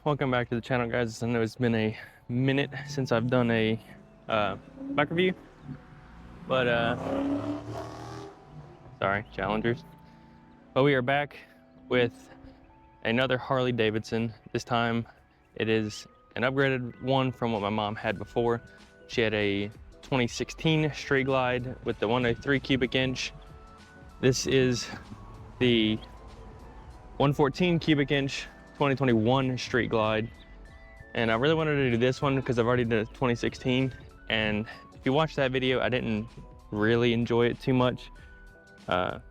welcome back to the channel, guys. I know it's been a minute since I've done a bike review, but sorry, challengers. But we are back with another Harley Davidson. This time it is an upgraded one from what my mom had before. She had a 2016 Straight Glide with the 103 cubic inch. This is the 114 cubic inch 2021 Street Glide, and I really wanted to do this one because I've already done a 2016, and if you watch that video, I didn't really enjoy it too much. It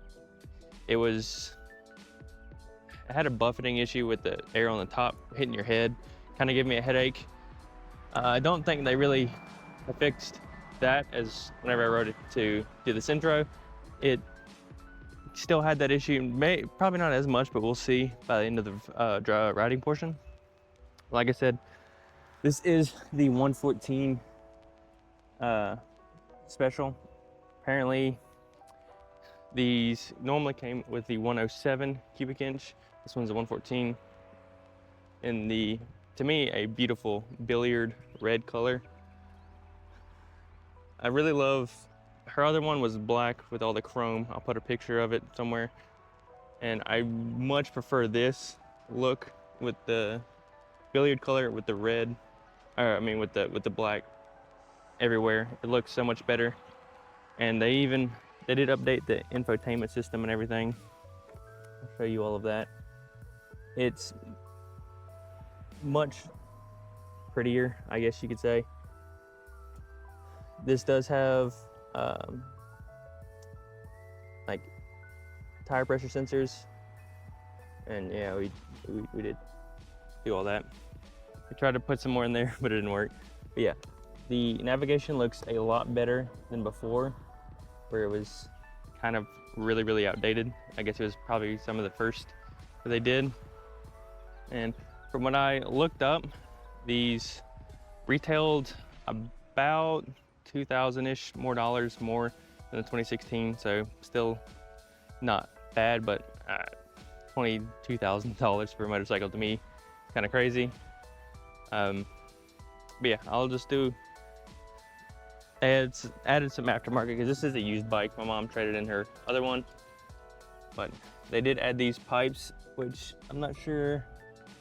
had a buffeting issue with the air on the top hitting your head, kind of gave me a headache. I don't think they really fixed that, as whenever I rode it to do this intro, it still had that issue. Probably not as much, but we'll see by the end of the dry riding portion. Like I said, this is the 114 special. Apparently these normally came with the 107 cubic inch. This one's a 114 in the, to me, a beautiful billiard red color. I really love, her other one was black with all the chrome. I'll put a picture of it somewhere. And I much prefer this look with the billiard color with the red, with the black everywhere. It looks so much better. And they did update the infotainment system and everything. I'll show you all of that. It's much prettier, I guess you could say. This does have like tire pressure sensors, and yeah, we did do all that. We tried to put some more in there, but it didn't work. But yeah, the navigation looks a lot better than before, where it was kind of really outdated. I guess it was probably some of the first that they did. And from what I looked up, these retailed about $2,000-ish more than the 2016, so still not bad, but $22,000 for a motorcycle to me, kind of crazy. But yeah, I'll just added some aftermarket, because this is a used bike. My mom traded in her other one, but they did add these pipes, which I'm not sure.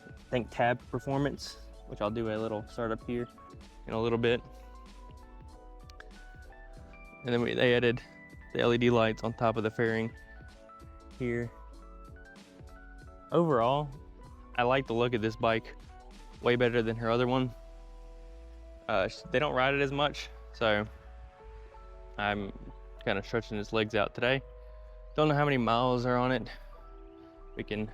I think tab performance, which I'll do a little startup here in a little bit. And then they added the LED lights on top of the fairing here. Overall, I like the look of this bike way better than her other one. They don't ride it as much, so I'm kind of stretching its legs out today. Don't know how many miles are on it. We can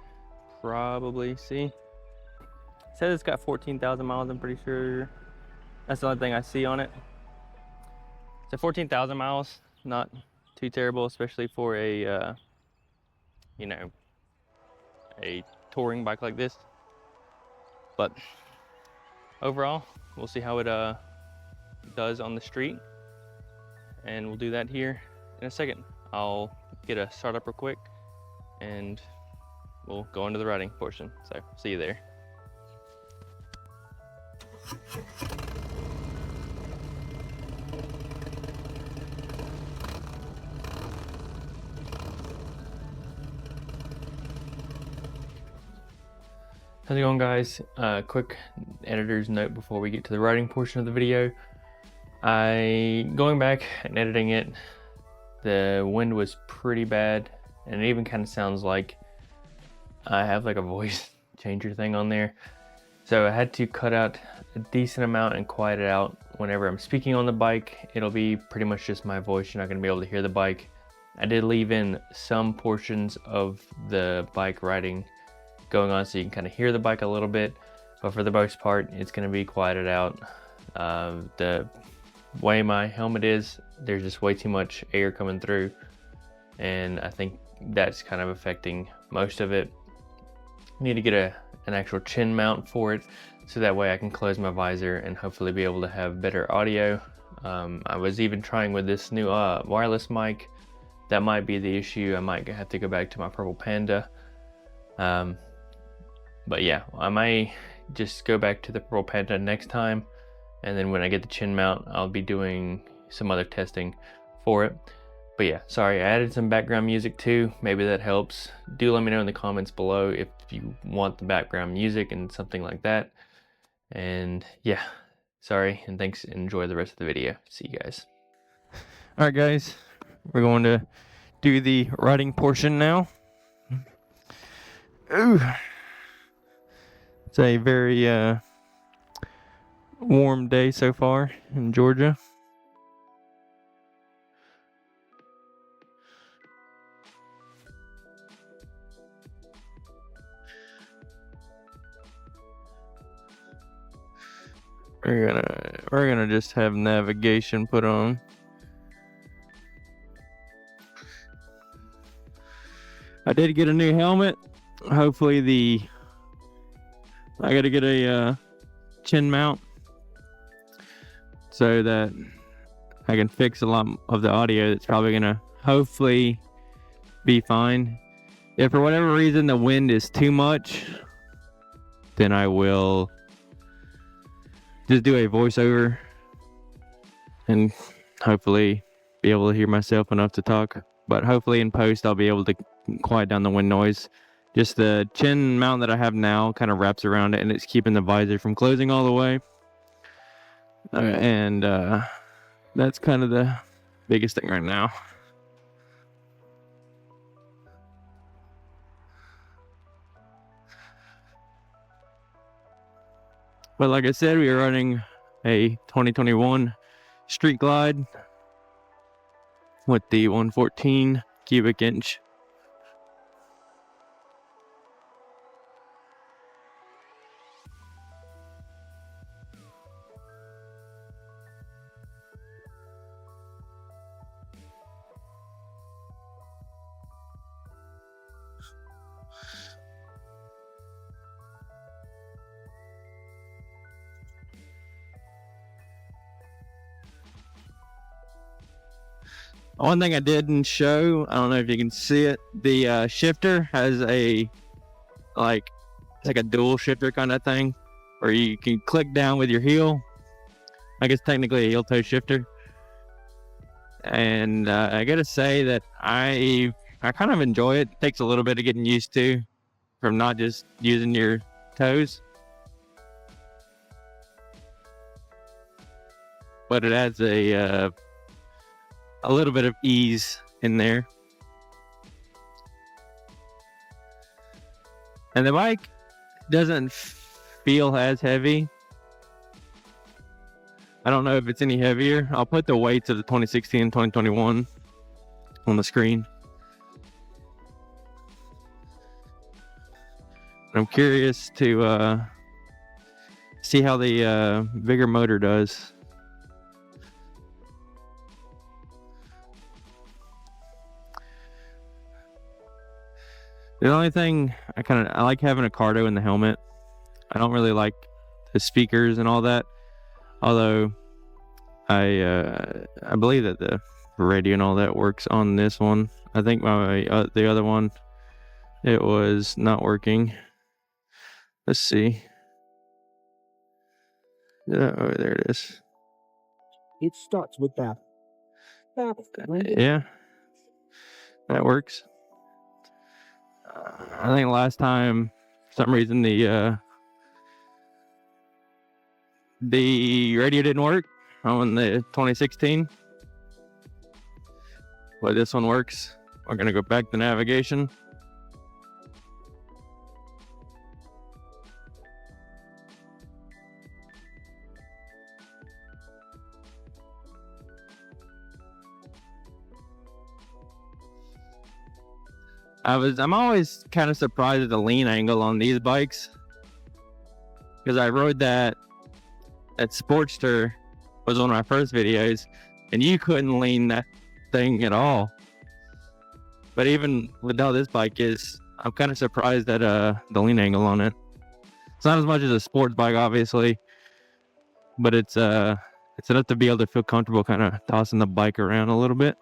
probably see. It says it's got 14,000 miles, I'm pretty sure. That's the only thing I see on it. So 14,000 miles, not too terrible, especially for a, a touring bike like this. But overall, we'll see how it does on the street, and we'll do that here in a second. I'll get a startup real quick, and we'll go into the riding portion. So see you there. How's it going, guys? Quick editor's note before we get to the writing portion of the video. Going back and editing it, the wind was pretty bad, and it even kind of sounds like I have like a voice changer thing on there. So I had to cut out a decent amount and quiet it out. Whenever I'm speaking on the bike, it'll be pretty much just my voice. You're not gonna be able to hear the bike. I did leave in some portions of the bike riding going on so you can kind of hear the bike a little bit, but for the most part it's going to be quieted out. The way my helmet is, there's just way too much air coming through, and I think that's kind of affecting most of it. Need to get an actual chin mount for it, so that way I can close my visor and hopefully be able to have better audio. I was even trying with this new wireless mic. That might be the issue. I might have to go back to my Purple Panda. But yeah, I may just go back to the Purple Panda next time, and then when I get the chin mount, I'll be doing some other testing for it. But yeah, sorry, I added some background music too. Maybe that helps. Do let me know in the comments below if you want the background music and something like that. And yeah, sorry, and thanks, and enjoy the rest of the video. See you guys. All right, guys, we're going to do the riding portion now. Ooh. It's a very warm day so far in Georgia. We're gonna just have navigation put on. I did get a new helmet. Hopefully I gotta get a chin mount so that I can fix a lot of the audio. That's probably gonna hopefully be fine. If for whatever reason the wind is too much, then I will just do a voiceover and hopefully be able to hear myself enough to talk. But hopefully in post I'll be able to quiet down the wind noise. Just the chin mount that I have now kind of wraps around it, and it's keeping the visor from closing all the way. And that's kind of the biggest thing right now. But like I said, we are running a 2021 Street Glide with the 114 cubic inch. One thing I didn't show, I don't know if you can see it, the shifter has it's like a dual shifter kind of thing, where you can click down with your heel. I guess technically a heel toe shifter. And I gotta say that I kind of enjoy it. It takes a little bit of getting used to from not just using your toes. But it adds a little bit of ease in there. And the bike doesn't feel as heavy. I don't know if it's any heavier. I'll put the weights of the 2016 and 2021 on the screen. I'm curious to see how the bigger motor does. The only thing I like having a cardo in the helmet. I don't really like the speakers and all that. Although I believe that the radio and all that works on this one. I think the other one, it was not working. Let's see. Oh, there it is. It starts with that. Yeah, that works. I think last time, for some reason, the radio didn't work on the 2016, but this one works. We're gonna go back to navigation. I'm always kind of surprised at the lean angle on these bikes, because I rode that Sportster was one of my first videos, and you couldn't lean that thing at all. But even with how this bike is, I'm kind of surprised at the lean angle on it. It's not as much as a sports bike, obviously, but it's enough to be able to feel comfortable kind of tossing the bike around a little bit.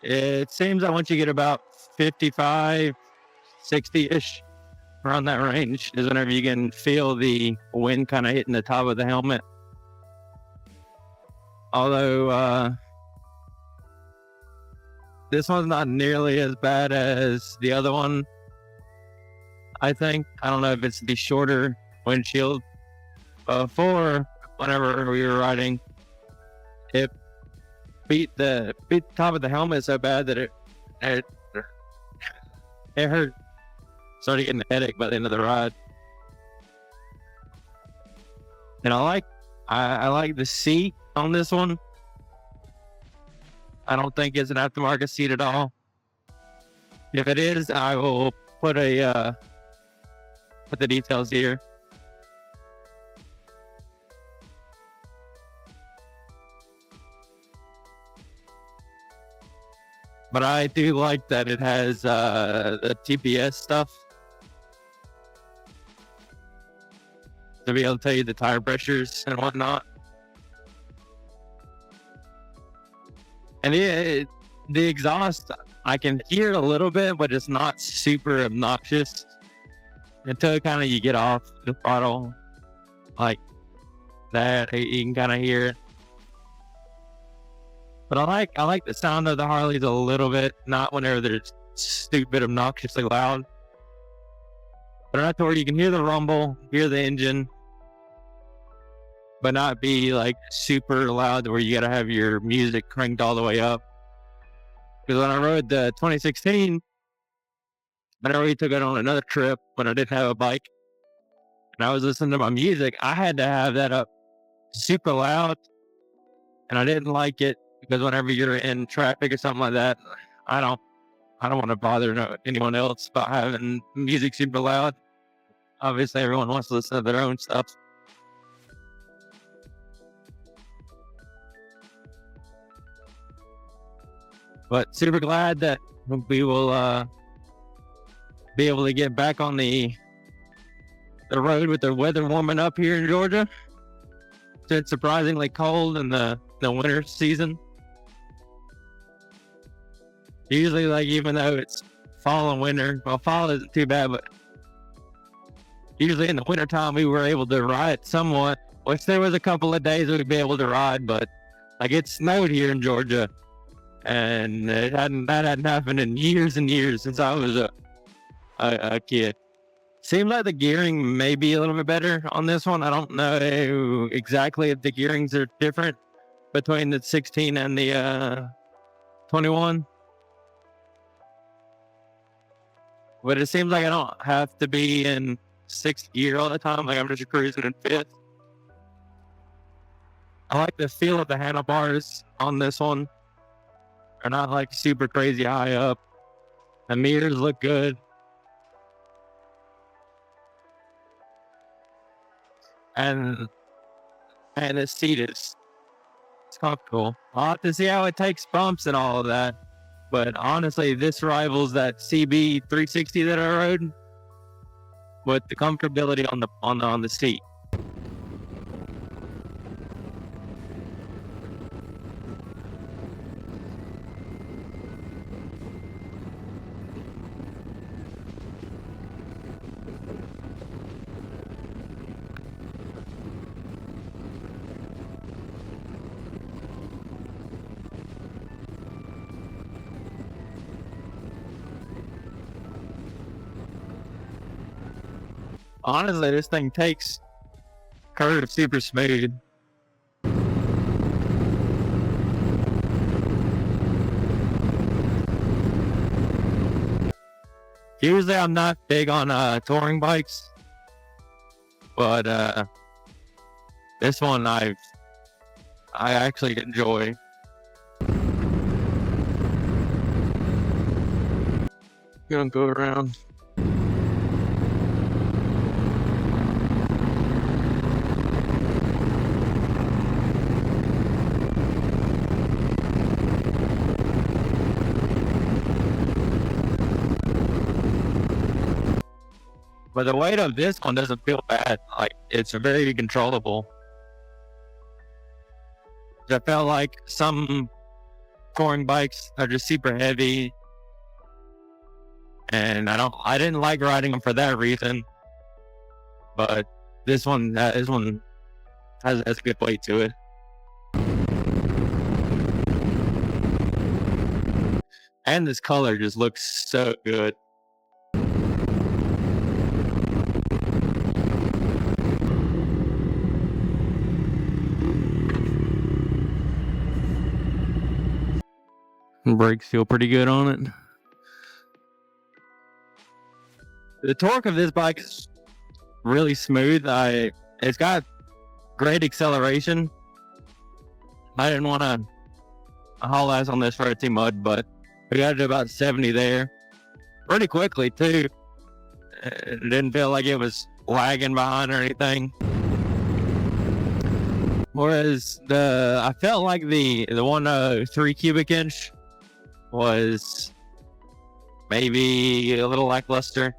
It seems that once you get about 55, 60-ish, around that range is whenever you can feel the wind kind of hitting the top of the helmet. Although this one's not nearly as bad as the other one, I think. I don't know if it's the shorter windshield. Before, whenever we were riding, it beat the top of the helmet so bad that it hurt. Started getting a headache by the end of the ride. And I like the seat on this one. I don't think it's an aftermarket seat at all. If it is, I will put the details here. But I do like that it has the TPS stuff to be able to tell you the tire pressures and whatnot. And the exhaust, I can hear it a little bit, but it's not super obnoxious until kind of you get off the throttle like that. You can kind of hear it. But I like the sound of the Harleys a little bit, not whenever they're stupid, obnoxiously loud. But not to where you can hear the rumble, hear the engine, but not be like super loud where you gotta have your music cranked all the way up. Because when I rode the 2016, whenever we took it on another trip when I didn't have a bike, and I was listening to my music, I had to have that up super loud, and I didn't like it because whenever you're in traffic or something like that, I don't want to bother anyone else about having music super loud. Obviously, everyone wants to listen to their own stuff. But super glad that we will be able to get back on the road with the weather warming up here in Georgia. It's surprisingly cold in the winter season. Usually, like, even though it's fall and winter, well, fall isn't too bad, but usually in the winter time we were able to ride somewhat, which there was a couple of days we'd be able to ride, but like it snowed here in Georgia, and that hadn't happened in years and years since I was a kid. Seems like the gearing may be a little bit better on this one. I don't know exactly if the gearings are different between the 16 and the 21. But it seems like I don't have to be in 6th gear all the time. Like I'm just cruising in 5th. I like the feel of the handlebars on this one. They're not like super crazy high up. The mirrors look good. And the seat is comfortable. I'll have to see how it takes bumps and all of that. But honestly, this rivals that CB 360 that I rode with the comfortability on the seat. Honestly, this thing takes curve super smooth. Usually I'm not big on touring bikes, but this one I actually enjoy. Gonna go around. But the weight of this one doesn't feel bad. Like, it's very controllable. I felt like some touring bikes are just super heavy, and I didn't like riding them for that reason. But this one has a good weight to it. And this color just looks so good. Brakes feel pretty good on it. The torque of this bike is really smooth. It's got great acceleration. I didn't want to haul ass on this for a mud, but we got to about 70 there pretty quickly too. It didn't feel like it was lagging behind or anything. Whereas I felt like the 103 cubic inch was maybe a little lackluster.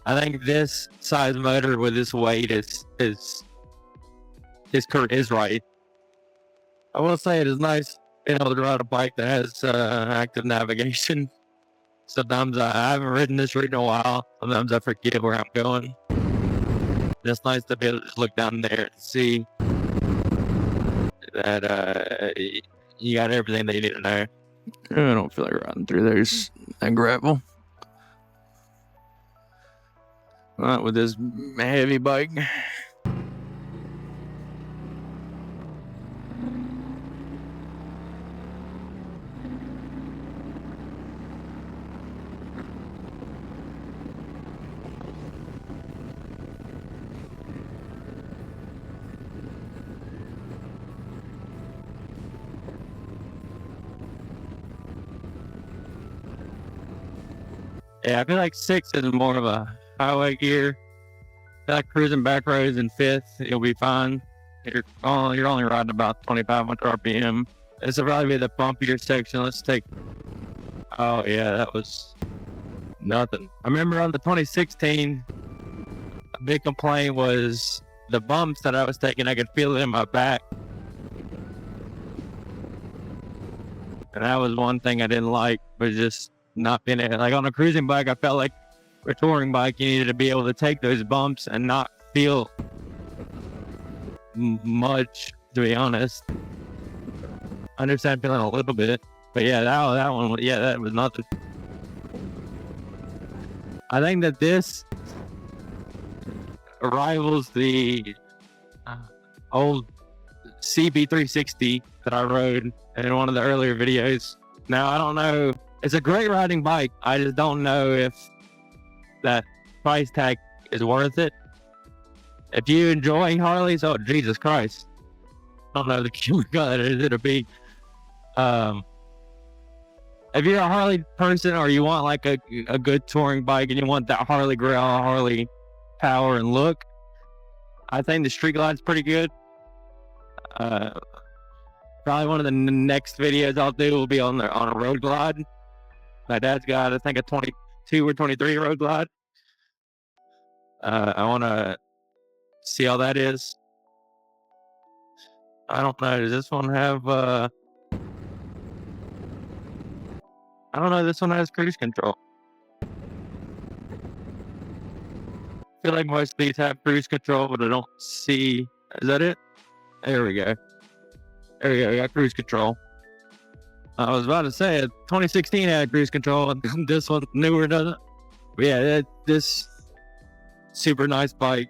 I think this size motor with this weight is right. I will say it is nice being able to ride a bike that has active navigation. Sometimes I haven't ridden this route in a while. Sometimes I forget where I'm going. It's nice to be able to just look down there and see that you got everything that you need to know. I don't feel like riding through that gravel. Not with this heavy bike. Yeah, I feel like 6 is more of a highway gear. I feel like cruising back roads in 5th, you'll be fine. You're only riding about 2,500 RPM. This will probably be the bumpier section. Let's take. Oh yeah, that was nothing. I remember on the 2016, a big complaint was the bumps that I was taking. I could feel it in my back, and that was one thing I didn't like. Was just not being able, like on a cruising bike, I felt like a touring bike, you needed to be able to take those bumps and not feel much, to be honest. I understand feeling a little bit, but yeah, that one, yeah, that was nothing. I think that this rivals the old CB360 that I rode in one of the earlier videos. Now, I don't know. It's a great riding bike. I just don't know if that price tag is worth it. If you enjoy Harleys, oh Jesus Christ, I don't know the killer gun it'll be. If you're a Harley person or you want like a good touring bike and you want that Harley grill, Harley power and look, I think the Street Glide's pretty good. Probably one of the next videos I'll do will be on a road glide. My dad's got, I think, a 22 or 23 road glide. I want to see how that is. I don't know. Does this one have? I don't know. This one has cruise control. I feel like most of these have cruise control, but I don't see. Is that it? There we go. There we go. We got cruise control. I was about to say 2016 had cruise control, and this one newer doesn't. But yeah, this super nice bike.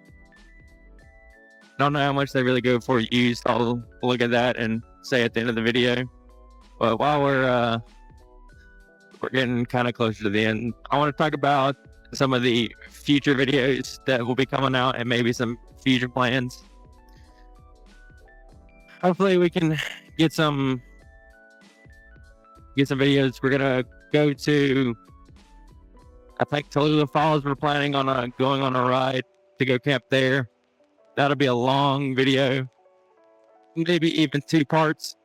Don't know how much they really go for used. I'll look at that and say at the end of the video. But while we're getting kind of closer to the end, I want to talk about some of the future videos that will be coming out and maybe some future plans. Hopefully we can get some videos. We're gonna go to, I think, Tallulah Falls. We're planning on going on a ride to go camp there. That'll be a long video, maybe even 2 parts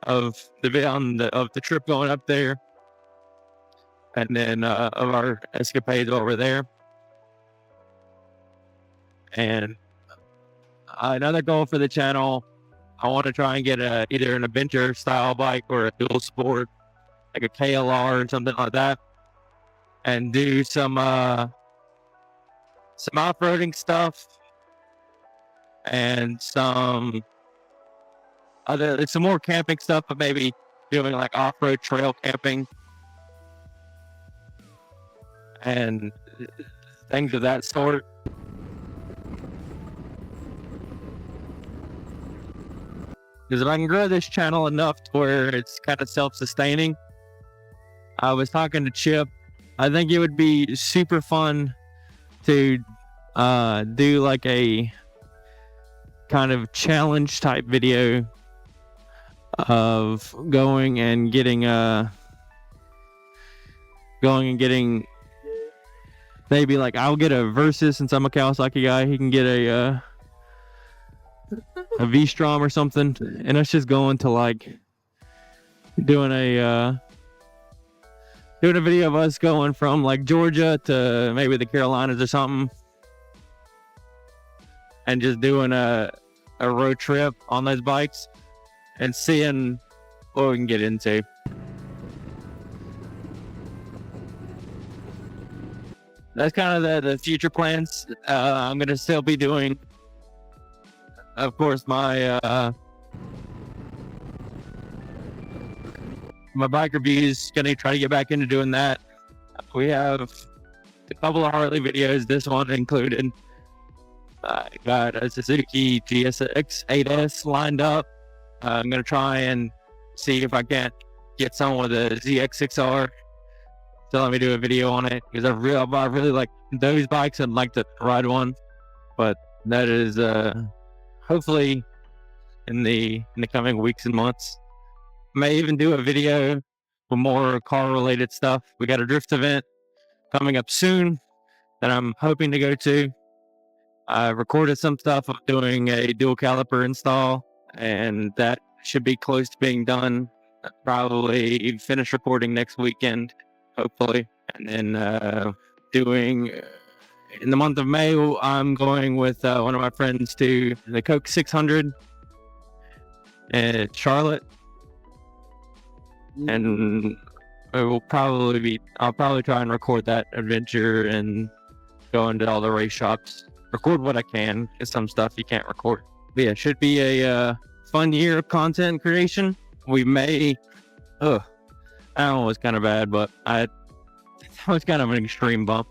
of the trip going up there, and then of our escapades while we're there. And another goal for the channel I want to try and get either an adventure style bike or a dual sport, like a KLR or something like that, and do some off-roading stuff and some more camping stuff, but maybe doing like off-road trail camping and things of that sort. Because if I can grow this channel enough to where it's kind of self-sustaining, I was talking to Chip. I think it would be super fun to do like a kind of challenge type video of going and getting maybe like I'll get a Versus since I'm a Kawasaki guy. He can get a V-Strom or something, and us just going to like doing a video of us going from like Georgia to maybe the Carolinas or something, and just doing a road trip on those bikes and seeing what we can get into. That's kind of the future plans. I'm gonna still be doing, of course, my bike reviews. Gonna try to get back into doing that. We have a couple of Harley videos, this one included. I got a Suzuki GSX 8S lined up. I'm gonna try and see if I can't get someone with a ZX6R to let me do a video on it, because I really like those bikes and like to ride one. But that is hopefully in the coming weeks and months. May even do a video with more car related stuff. We got a drift event coming up soon that I'm hoping to go to. I recorded some stuff of doing a dual caliper install, and that should be close to being done. Probably finish recording next weekend, hopefully. And then doing in the month of May, I'm going with one of my friends to the Coke 600 in Charlotte, and I'll probably try and record that adventure and go into all the race shops, record what I can, because some stuff you can't record. But yeah, it should be a fun year of content creation. We may, that one was kind of bad, but that was kind of an extreme bump.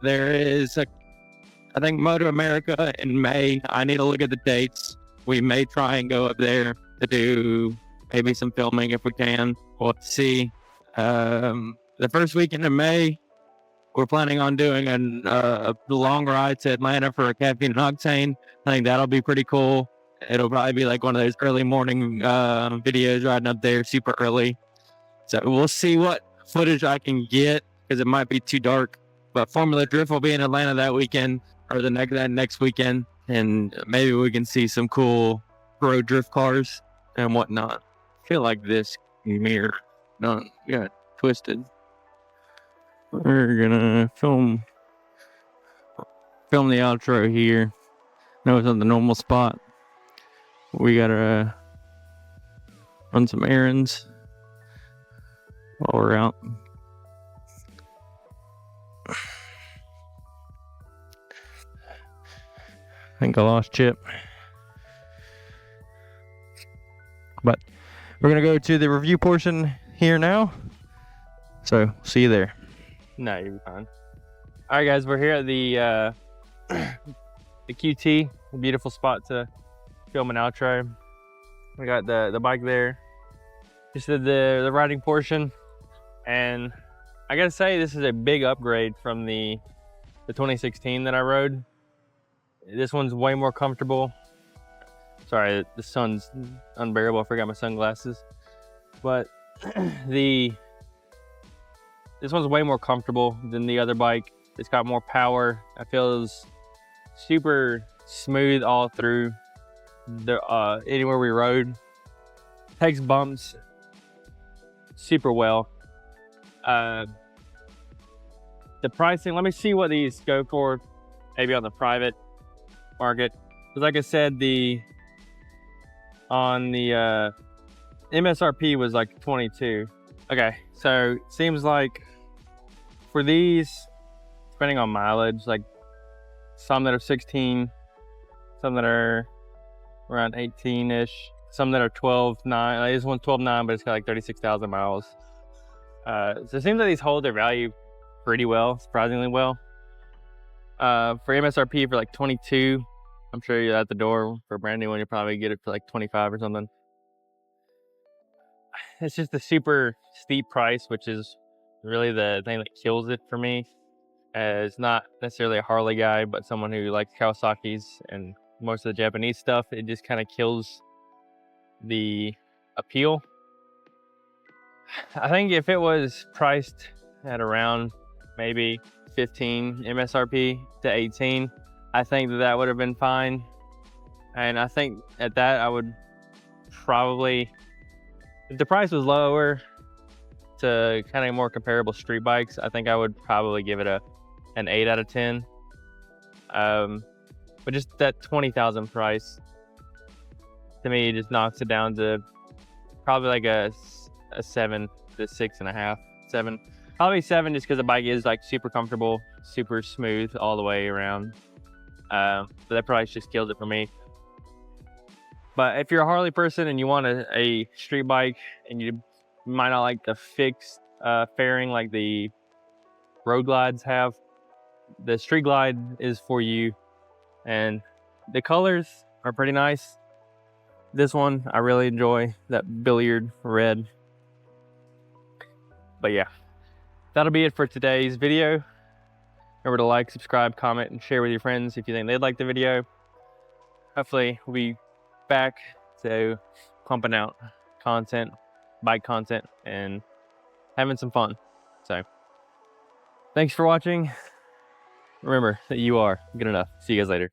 There is I think Moto America in May. I need to look at the dates. We may try and go up there to do maybe some filming if we can. We'll see. The first weekend in May, we're planning on doing a long ride to Atlanta for a Caffeine and Octane. I think that'll be pretty cool. It'll probably be like one of those early morning videos riding up there super early. So we'll see what footage I can get, because it might be too dark. But Formula Drift will be in Atlanta that weekend, or that next weekend, and maybe we can see some cool road drift cars and whatnot. I feel like this mirror got twisted. We're gonna film the outro here. No, it's on the normal spot. We gotta run some errands while we're out. I think I lost Chip. But we're going to go to the review portion here now. So, see you there. No, you're fine. All right, guys, we're here at the QT, a beautiful spot to film an outro. We got the bike there. Just did the riding portion, and I gotta say, this is a big upgrade from the 2016 that I rode. This one's way more comfortable. Sorry, the sun's unbearable. I forgot my sunglasses. But this one's way more comfortable than the other bike. It's got more power. I feel it's super smooth all through anywhere we rode. Takes bumps super well. The pricing, let me see what these go for maybe on the private market. Because like I said, the on the MSRP was like 22. Okay, so seems like for these, depending on mileage, like some that are 16, some that are around 18-ish, some that are 12.9. Like this one's 12.9, but it's got like 36,000 miles. So it seems like these hold their value pretty well, surprisingly well. For MSRP for like 22, I'm sure you're at the door for a brand new one. You'll probably get it for like 25 or something. It's just a super steep price, which is really the thing that kills it for me. As not necessarily a Harley guy, but someone who likes Kawasaki's and most of the Japanese stuff, it just kind of kills the appeal. I think if it was priced at around maybe 15 MSRP to 18, I think that would have been fine. And I think at that, I would probably, if the price was lower to kind of more comparable street bikes, I think I would probably give it an 8 out of 10. But just that 20,000 price to me just knocks it down to probably like a 7 to 6.5, 7. Probably 7 just because the bike is like super comfortable, super smooth all the way around. So that price just kills it for me. But if you're a Harley person and you want a street bike and you might not like the fixed fairing like the road glides have, the street glide is for you. And the colors are pretty nice. This one I really enjoy, that billiard red. But yeah, that'll be it for today's video. Remember to like, subscribe, comment, and share with your friends if you think they'd like the video. Hopefully we'll be back to pumping out content, bike content, and having some fun. So thanks for watching. Remember that you are good enough. See you guys later.